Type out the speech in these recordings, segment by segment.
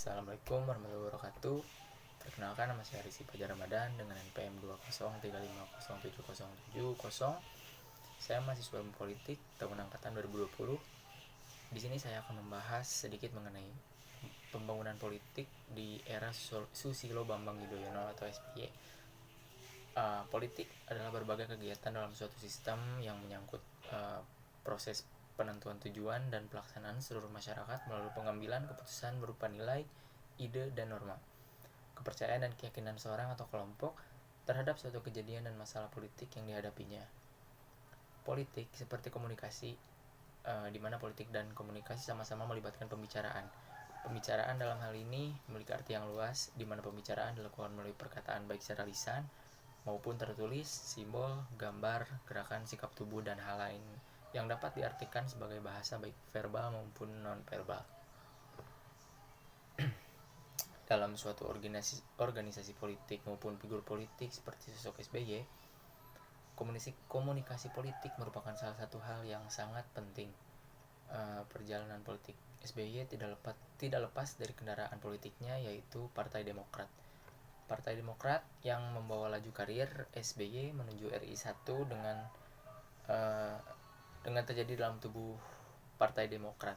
Assalamualaikum warahmatullahi wabarakatuh. Perkenalkan, nama saya Rizky Fajar Ramadan dengan NPM 203507070. Saya mahasiswa ilmu politik tahun angkatan 2020. Di sini saya akan membahas sedikit mengenai pembangunan politik di era Susilo Bambang Yudhoyono atau SBY. Politik adalah berbagai kegiatan dalam suatu sistem yang menyangkut proses penentuan tujuan dan pelaksanaan seluruh masyarakat melalui pengambilan keputusan berupa nilai, ide, dan norma, kepercayaan dan keyakinan seorang atau kelompok terhadap suatu kejadian dan masalah politik yang dihadapinya. Politik seperti komunikasi, di mana politik dan komunikasi sama-sama melibatkan pembicaraan. Pembicaraan dalam hal ini memiliki arti yang luas, di mana pembicaraan dilakukan melalui perkataan baik secara lisan maupun tertulis, simbol, gambar, gerakan, sikap tubuh, dan hal lain yang dapat diartikan sebagai bahasa baik verbal maupun non-verbal. Dalam suatu organisasi politik maupun figur politik seperti sosok SBY, komunikasi politik merupakan salah satu hal yang sangat penting. Perjalanan politik SBY tidak lepas dari kendaraan politiknya, yaitu Partai Demokrat. Partai Demokrat yang membawa laju karir SBY menuju RI 1 dengan terjadi dalam tubuh Partai Demokrat.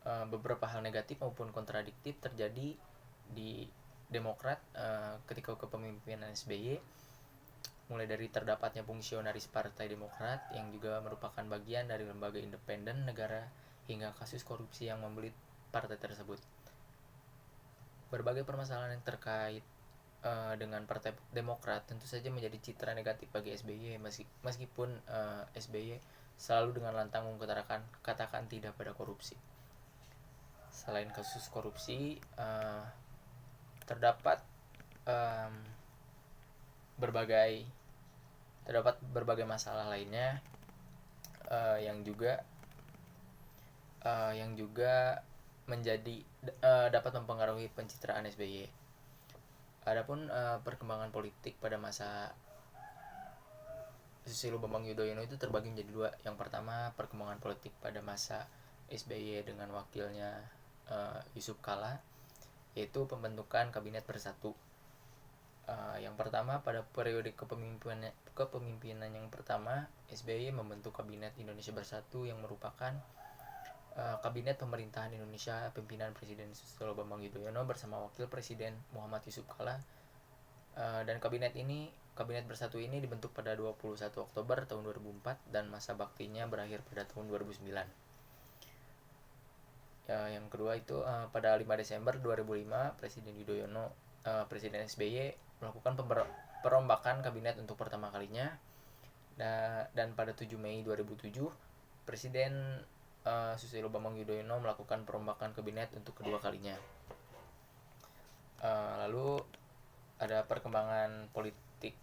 Beberapa hal negatif maupun kontradiktif terjadi di Demokrat ketika kepemimpinan SBY, mulai dari terdapatnya fungsionaris Partai Demokrat yang juga merupakan bagian dari lembaga independen negara hingga kasus korupsi yang membelit partai tersebut. Berbagai permasalahan yang terkait dengan Partai Demokrat tentu saja menjadi citra negatif bagi SBY, meskipun SBY selalu dengan lantang mengutarakan katakan tidak pada korupsi. Selain kasus korupsi, terdapat berbagai masalah lainnya yang juga menjadi dapat mempengaruhi pencitraan SBY. Adapun perkembangan politik pada masa Susilo Bambang Yudhoyono itu terbagi menjadi dua. Yang pertama, perkembangan politik pada masa SBY dengan wakilnya Yusuf Kala, yaitu pembentukan kabinet bersatu. Yang pertama, pada periode kepemimpinan yang pertama, SBY membentuk kabinet Indonesia Bersatu yang merupakan kabinet pemerintahan Indonesia pimpinan Presiden Susilo Bambang Yudhoyono bersama wakil Presiden Muhammad Yusuf Kala. Dan kabinet bersatu ini dibentuk pada 21 Oktober tahun 2004 dan masa baktinya berakhir pada tahun 2009. Yang kedua itu pada 5 Desember 2005 Presiden SBY melakukan perombakan kabinet untuk pertama kalinya, dan pada 7 Mei 2007 Presiden Susilo Bambang Yudhoyono melakukan perombakan kabinet untuk kedua kalinya. Lalu ada perkembangan politik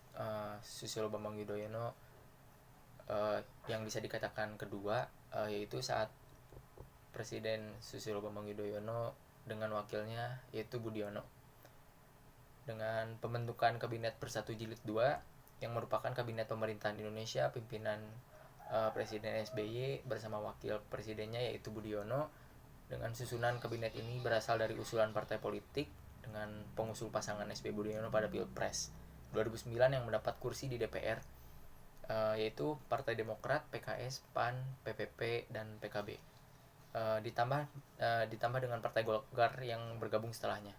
Susilo Bambang Yudhoyono yang bisa dikatakan kedua, yaitu saat Presiden Susilo Bambang Yudhoyono dengan wakilnya yaitu Budiono, dengan pembentukan Kabinet Bersatu Jilid 2 yang merupakan Kabinet Pemerintahan Indonesia pimpinan Presiden SBY bersama wakil presidennya yaitu Budiono. Dengan susunan kabinet ini berasal dari usulan partai politik dengan pengusul pasangan SBY Budiono pada Pilpres 2009 yang mendapat kursi di DPR, yaitu Partai Demokrat, PKS, PAN, PPP, dan PKB. Ditambah dengan Partai Golkar yang bergabung setelahnya.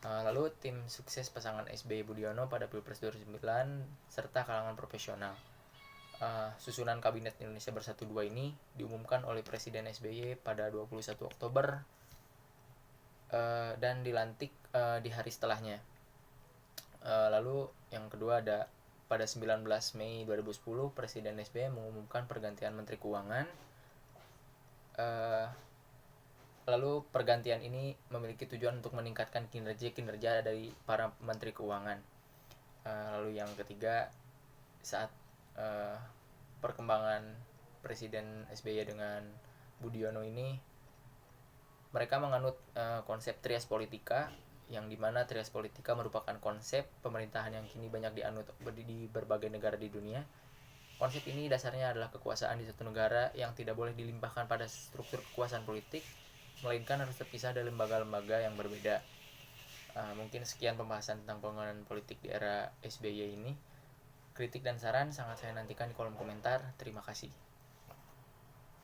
Lalu tim sukses pasangan SBY Budiono pada Pilpres 2009 serta kalangan profesional. Susunan Kabinet Indonesia Bersatu 2 ini diumumkan oleh Presiden SBY pada 21 Oktober dan dilantik di hari setelahnya. Lalu yang kedua ada pada 19 Mei 2010 Presiden SBY mengumumkan pergantian Menteri Keuangan. Lalu pergantian ini memiliki tujuan untuk meningkatkan kinerja dari para Menteri Keuangan. Lalu yang ketiga, saat perkembangan Presiden SBY dengan Budiono ini, mereka menganut konsep trias politika, yang dimana trias politika merupakan konsep pemerintahan yang kini banyak dianut di berbagai negara di dunia. Konsep ini dasarnya adalah kekuasaan di suatu negara yang tidak boleh dilimpahkan pada struktur kekuasaan politik, melainkan harus terpisah dari lembaga-lembaga yang berbeda. Mungkin sekian pembahasan tentang pembangunan politik di era SBY ini. Kritik dan saran sangat saya nantikan di kolom komentar. Terima kasih.